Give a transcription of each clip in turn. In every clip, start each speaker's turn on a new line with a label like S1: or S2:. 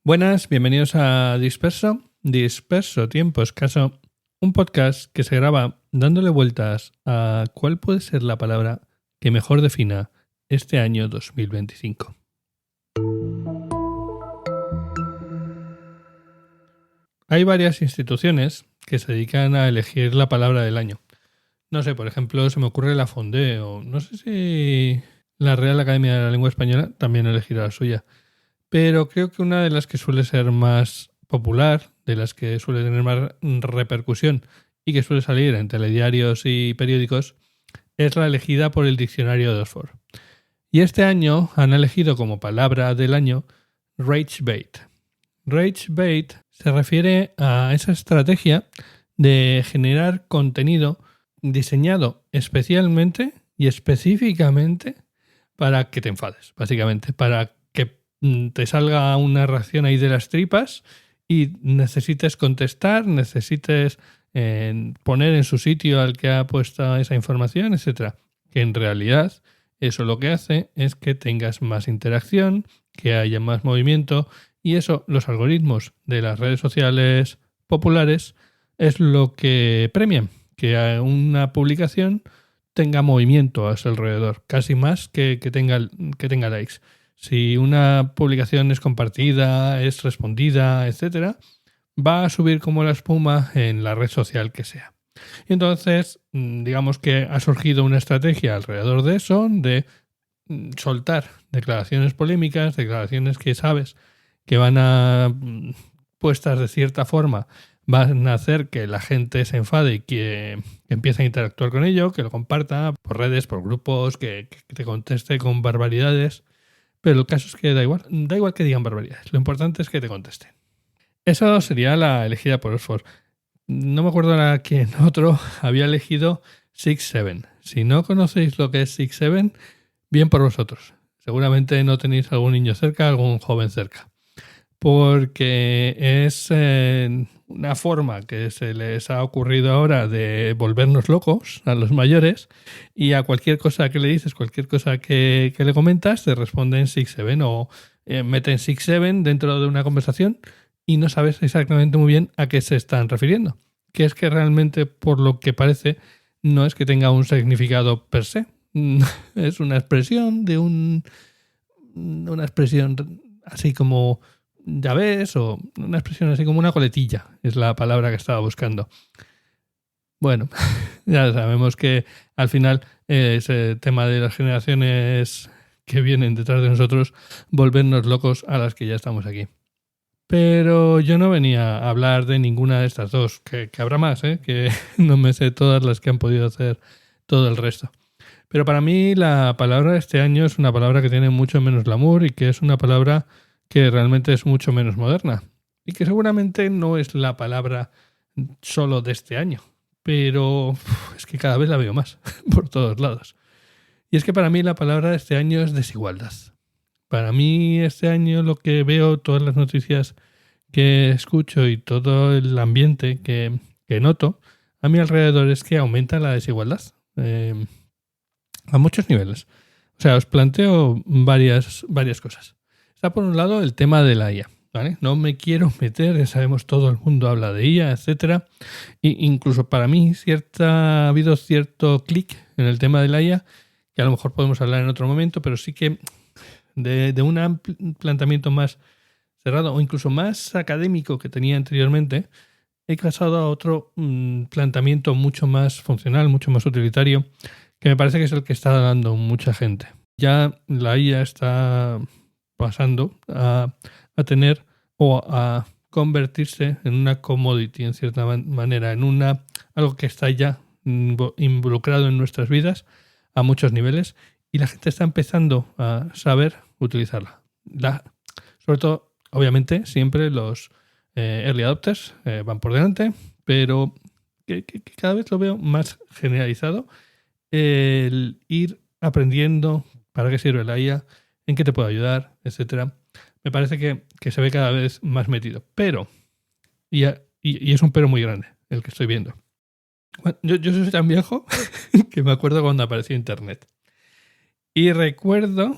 S1: Buenas, bienvenidos a Disperso Tiempo Escaso, un podcast que se graba dándole vueltas a cuál puede ser la palabra que mejor defina este año 2025. Hay varias instituciones que se dedican a elegir la palabra del año. No sé, por ejemplo, se me ocurre la Fondé o no sé si la Real Academia de la Lengua Española también elegirá la suya. Pero creo que una de las que suele ser más popular, de las que suele tener más repercusión y que suele salir en telediarios y periódicos, es la elegida por el diccionario de Oxford. Y este año han elegido como palabra del año Rage Bait. Rage Bait se refiere a esa estrategia de generar contenido diseñado especialmente y específicamente para que te enfades, básicamente, para que te salga una reacción ahí de las tripas y necesites contestar, necesites poner en su sitio al que ha puesto esa información, etcétera. Que en realidad eso lo que hace es que tengas más interacción, que haya más movimiento y eso los algoritmos de las redes sociales populares es lo que premian, que una publicación tenga movimiento a su alrededor, casi más que tenga likes. Si una publicación es compartida, es respondida, etcétera, va a subir como la espuma en la red social que sea. Y entonces, digamos que ha surgido una estrategia alrededor de eso, de soltar declaraciones polémicas, declaraciones que sabes que van a, puestas de cierta forma, van a hacer que la gente se enfade y que empiece a interactuar con ello, que lo comparta por redes, por grupos, que te conteste con barbaridades. Pero el caso es que da igual que digan barbaridades, lo importante es que te contesten. Eso sería la elegida por Oxford. No me acuerdo ahora quién otro había elegido 6-7. Si no conocéis lo que es 6-7, bien por vosotros. Seguramente no tenéis algún niño cerca, algún joven cerca. Porque es una forma que se les ha ocurrido ahora de volvernos locos a los mayores y a cualquier cosa que le dices, cualquier cosa que le comentas, te responden 6-7 o meten 6-7 dentro de una conversación y no sabes exactamente muy bien a qué se están refiriendo. Que es que realmente, por lo que parece, no es que tenga un significado per se. Es una expresión de una expresión así como ya ves, o una expresión así como una coletilla, es la palabra que estaba buscando. Bueno, ya sabemos que al final ese tema de las generaciones que vienen detrás de nosotros, volvernos locos a las que ya estamos aquí. Pero yo no venía a hablar de ninguna de estas dos, que habrá más, que no me sé todas las que han podido hacer todo el resto. Pero para mí la palabra de este año es una palabra que tiene mucho menos glamour y que es una palabra que realmente es mucho menos moderna y que seguramente no es la palabra solo de este año, pero es que cada vez la veo más por todos lados. Y es que para mí la palabra de este año es desigualdad. Para mí este año lo que veo, todas las noticias que escucho y todo el ambiente que noto a mi alrededor es que aumenta la desigualdad a muchos niveles. O sea, os planteo varias cosas. Está por un lado el tema de la IA, ¿vale? No me quiero meter, ya sabemos, todo el mundo habla de IA, etcétera. E incluso para mí ha habido cierto clic en el tema de la IA, que a lo mejor podemos hablar en otro momento, pero sí que de un planteamiento más cerrado o incluso más académico que tenía anteriormente, he pasado a otro planteamiento mucho más funcional, mucho más utilitario, que me parece que es el que está dando mucha gente. Ya la IA está pasando a tener o a convertirse en una commodity en cierta manera, en algo que está ya involucrado en nuestras vidas a muchos niveles y la gente está empezando a saber utilizarla. Sobre todo, obviamente, siempre los early adopters van por delante, pero que cada vez lo veo más generalizado el ir aprendiendo para qué sirve la IA, en qué te puede ayudar, etcétera. Me parece que se ve cada vez más metido. Pero, y es un pero muy grande el que estoy viendo. Bueno, yo soy tan viejo que me acuerdo cuando apareció Internet. Y recuerdo,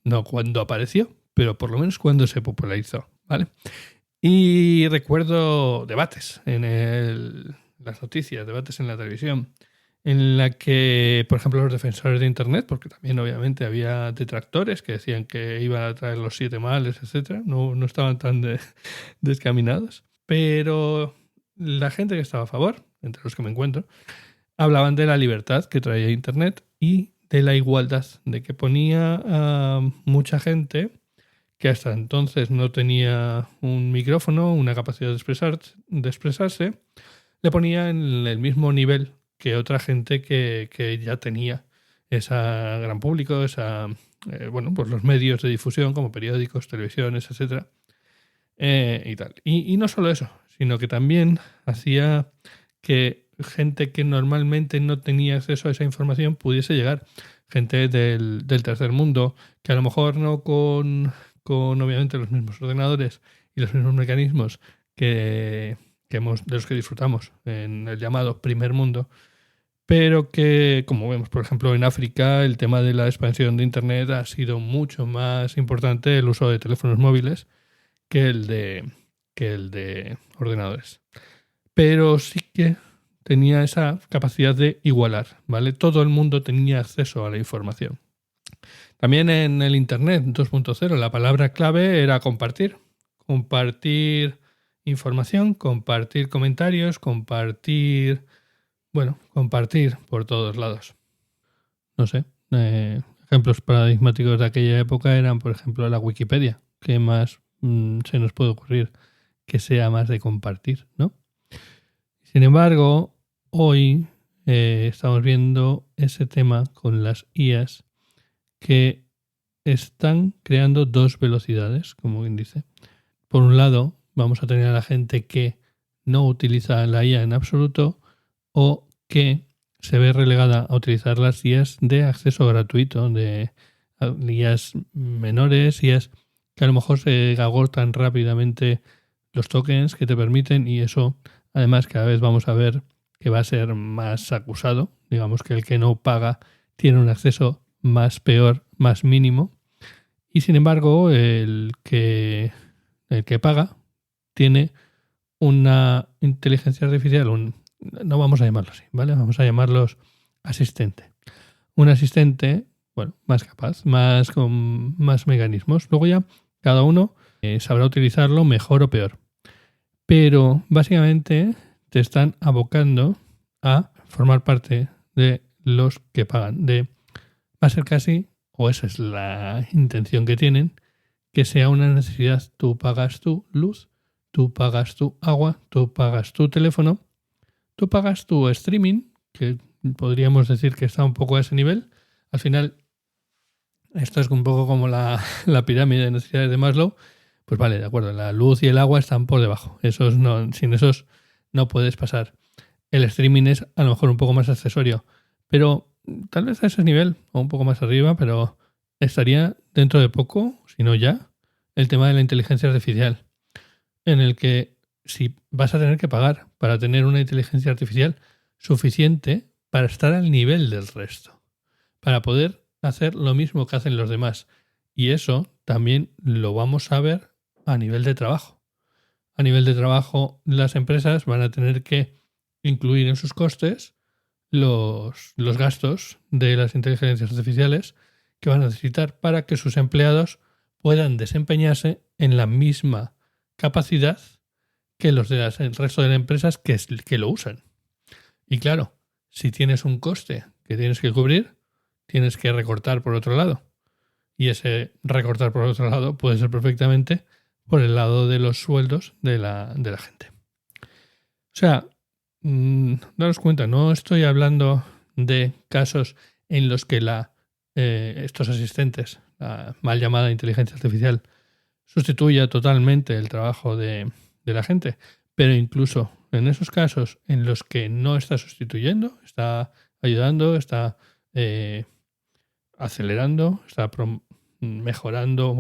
S1: no cuando apareció, pero por lo menos cuando se popularizó, ¿vale? Y recuerdo debates en las noticias, debates en la televisión, en la que, por ejemplo, los defensores de Internet, porque también obviamente había detractores que decían que iban a traer los 7 males, etcétera, no estaban tan descaminados, pero la gente que estaba a favor, entre los que me encuentro, hablaban de la libertad que traía Internet y de la igualdad, de que ponía a mucha gente que hasta entonces no tenía un micrófono, una capacidad de expresarse, le ponía en el mismo nivel que otra gente que ya tenía ese gran público, pues los medios de difusión como periódicos, televisiones, etcétera, y tal. Y no solo eso, sino que también hacía que gente que normalmente no tenía acceso a esa información pudiese llegar. Gente del tercer mundo, que a lo mejor no con obviamente los mismos ordenadores y los mismos mecanismos de los que disfrutamos en el llamado primer mundo, pero que, como vemos, por ejemplo, en África, el tema de la expansión de Internet ha sido mucho más importante el uso de teléfonos móviles que el de ordenadores. Pero sí que tenía esa capacidad de igualar, ¿vale? Todo el mundo tenía acceso a la información. También en el Internet 2.0 la palabra clave era compartir. Compartir información, compartir comentarios, compartir por todos lados. No sé, ejemplos paradigmáticos de aquella época eran, por ejemplo, la Wikipedia. ¿Qué más se nos puede ocurrir que sea más de compartir, ¿no? Sin embargo, hoy estamos viendo ese tema con las IAs que están creando dos velocidades, como bien dice. Por un lado, vamos a tener a la gente que no utiliza la IA en absoluto o que se ve relegada a utilizar las IAs de acceso gratuito, de IAs menores, IAs que a lo mejor se agotan rápidamente los tokens que te permiten, y eso además cada vez vamos a ver que va a ser más acusado. Digamos que el que no paga tiene un acceso más peor, más mínimo, y sin embargo el que paga tiene una inteligencia artificial, no vamos a llamarlo así, ¿vale? Vamos a llamarlos asistente. Un asistente, bueno, más capaz, con más mecanismos. Luego ya cada uno sabrá utilizarlo mejor o peor. Pero básicamente te están abocando a formar parte de los que pagan. Va a ser casi, o esa es la intención que tienen, que sea una necesidad. Tú pagas tu luz, tú pagas tu agua, tú pagas tu teléfono, tú pagas tu streaming, que podríamos decir que está un poco a ese nivel. Al final, esto es un poco como la pirámide de necesidades de Maslow. Pues vale, de acuerdo, la luz y el agua están por debajo. Sin esos no puedes pasar. El streaming es a lo mejor un poco más accesorio, pero tal vez a ese nivel o un poco más arriba, pero estaría dentro de poco, si no ya, el tema de la inteligencia artificial, en el que si vas a tener que pagar para tener una inteligencia artificial suficiente para estar al nivel del resto, para poder hacer lo mismo que hacen los demás. Y eso también lo vamos a ver a nivel de trabajo. A nivel de trabajo, las empresas van a tener que incluir en sus costes los gastos de las inteligencias artificiales que van a necesitar para que sus empleados puedan desempeñarse en la misma capacidad que los del resto de empresas que lo usan. Y claro, si tienes un coste que tienes que cubrir, tienes que recortar por otro lado. Y ese recortar por otro lado puede ser perfectamente por el lado de los sueldos de la gente. O sea, daros cuenta, no estoy hablando de casos en los que estos asistentes, la mal llamada inteligencia artificial, sustituya totalmente el trabajo de la gente, pero incluso en esos casos en los que no está sustituyendo, está ayudando, está acelerando, está mejorando.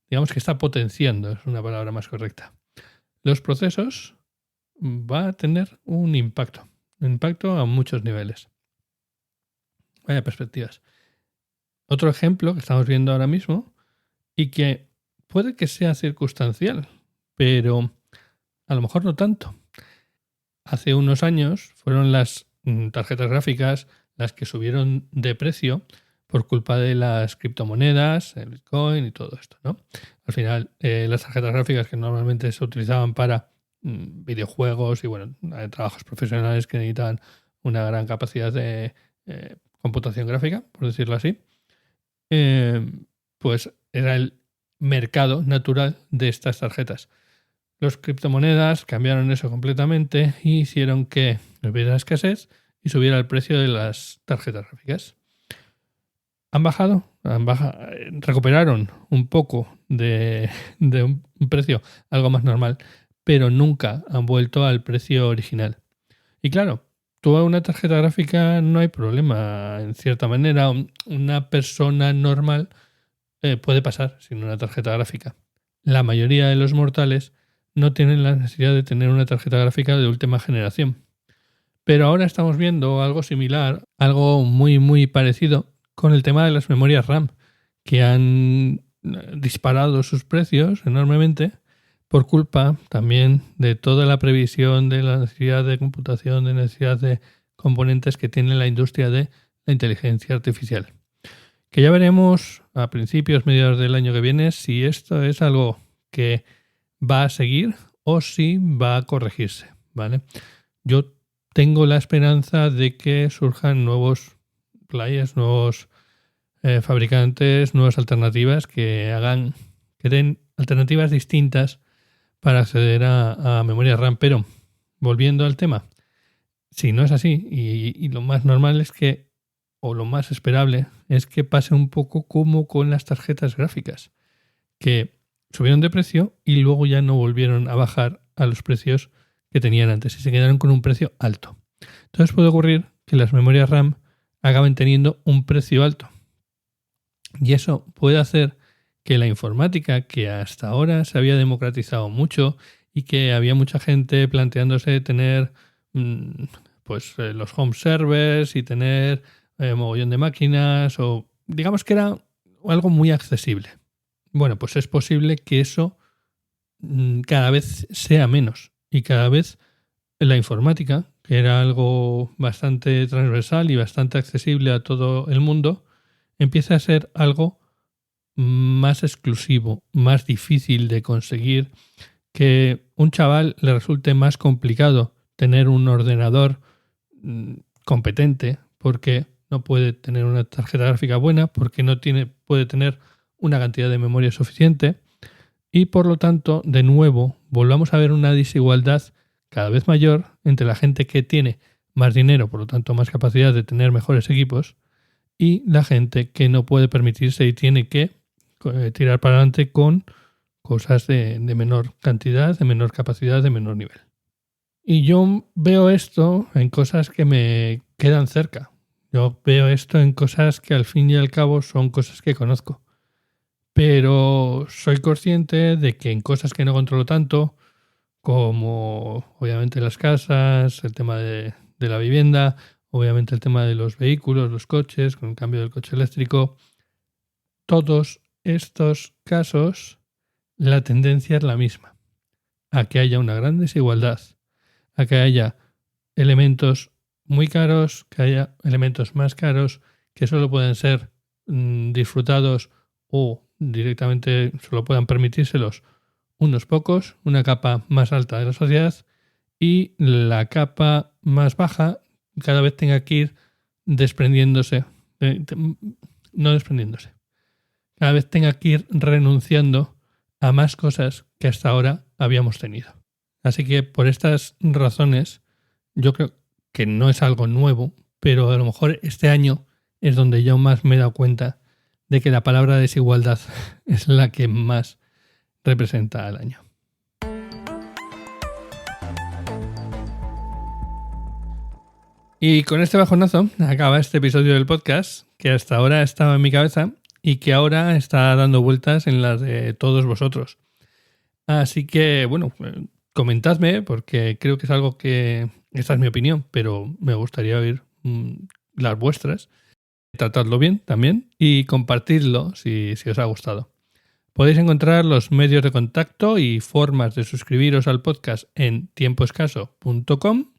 S1: Digamos que está potenciando, es una palabra más correcta. Los procesos va a tener un impacto a muchos niveles. Vaya perspectivas. Otro ejemplo que estamos viendo ahora mismo y que puede que sea circunstancial, pero a lo mejor no tanto. Hace unos años fueron las tarjetas gráficas las que subieron de precio por culpa de las criptomonedas, el Bitcoin y todo esto, ¿no? Al final, las tarjetas gráficas que normalmente se utilizaban para videojuegos y trabajos profesionales que necesitaban una gran capacidad de computación gráfica, por decirlo así, pues era el mercado natural de estas tarjetas. Los criptomonedas cambiaron eso completamente y hicieron que hubiera escasez y subiera el precio de las tarjetas gráficas. Han bajado, recuperaron un poco de un precio algo más normal, pero nunca han vuelto al precio original. Y claro, tú a una tarjeta gráfica no hay problema. En cierta manera, una persona normal puede pasar sin una tarjeta gráfica. La mayoría de los mortales no tienen la necesidad de tener una tarjeta gráfica de última generación. Pero ahora estamos viendo algo similar, algo muy muy parecido con el tema de las memorias RAM, que han disparado sus precios enormemente por culpa también de toda la previsión de la necesidad de computación, de necesidad de componentes que tiene la industria de la inteligencia artificial. Que ya veremos a principios, mediados del año que viene, si esto es algo que va a seguir o si va a corregirse, ¿vale? Yo tengo la esperanza de que surjan nuevos players, nuevos fabricantes, nuevas alternativas que den alternativas distintas para acceder a memoria RAM. Pero, volviendo al tema, si no es así, y lo más normal es que, o lo más esperable, es que pase un poco como con las tarjetas gráficas, que subieron de precio y luego ya no volvieron a bajar a los precios que tenían antes y se quedaron con un precio alto. Entonces puede ocurrir que las memorias RAM acaben teniendo un precio alto. Y eso puede hacer que la informática, que hasta ahora se había democratizado mucho y que había mucha gente planteándose tener los home servers y tener mogollón de máquinas, o digamos que era algo muy accesible. Bueno, pues es posible que eso cada vez sea menos y cada vez la informática, que era algo bastante transversal y bastante accesible a todo el mundo, empieza a ser algo más exclusivo, más difícil de conseguir, que un chaval le resulte más complicado tener un ordenador competente porque no puede tener una tarjeta gráfica buena, porque no puede tener una cantidad de memoria suficiente y por lo tanto, de nuevo, volvamos a ver una desigualdad cada vez mayor entre la gente que tiene más dinero, por lo tanto más capacidad de tener mejores equipos, y la gente que no puede permitirse y tiene que tirar para adelante con cosas de menor cantidad, de menor capacidad, de menor nivel. Y yo veo esto en cosas que me quedan cerca. Yo veo esto en cosas que al fin y al cabo son cosas que conozco. Pero soy consciente de que en cosas que no controlo tanto, como obviamente las casas, el tema de la vivienda, obviamente el tema de los vehículos, los coches, con el cambio del coche eléctrico, todos estos casos la tendencia es la misma, a que haya una gran desigualdad, a que haya elementos muy caros, que haya elementos más caros que solo pueden ser disfrutados o directamente solo puedan permitírselos unos pocos, una capa más alta de la sociedad, y la capa más baja cada vez tenga que ir desprendiéndose, no desprendiéndose, cada vez tenga que ir renunciando a más cosas que hasta ahora habíamos tenido. Así que por estas razones yo creo que no es algo nuevo, pero a lo mejor este año es donde yo más me he dado cuenta de que la palabra desigualdad es la que más representa al año. Y con este bajonazo acaba este episodio del podcast, que hasta ahora estaba en mi cabeza y que ahora está dando vueltas en las de todos vosotros. Así que, bueno, comentadme, porque creo que es algo que... Esta es mi opinión, pero me gustaría oír las vuestras. Tratadlo bien también y compartidlo si os ha gustado. Podéis encontrar los medios de contacto y formas de suscribiros al podcast en tiempoescaso.com.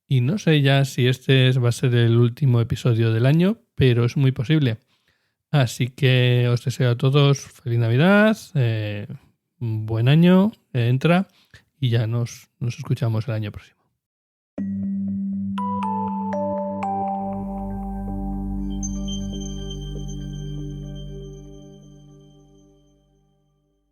S1: Y no sé ya si este va a ser el último episodio del año, pero es muy posible. Así que os deseo a todos feliz Navidad, buen año, entra y ya nos escuchamos el año próximo.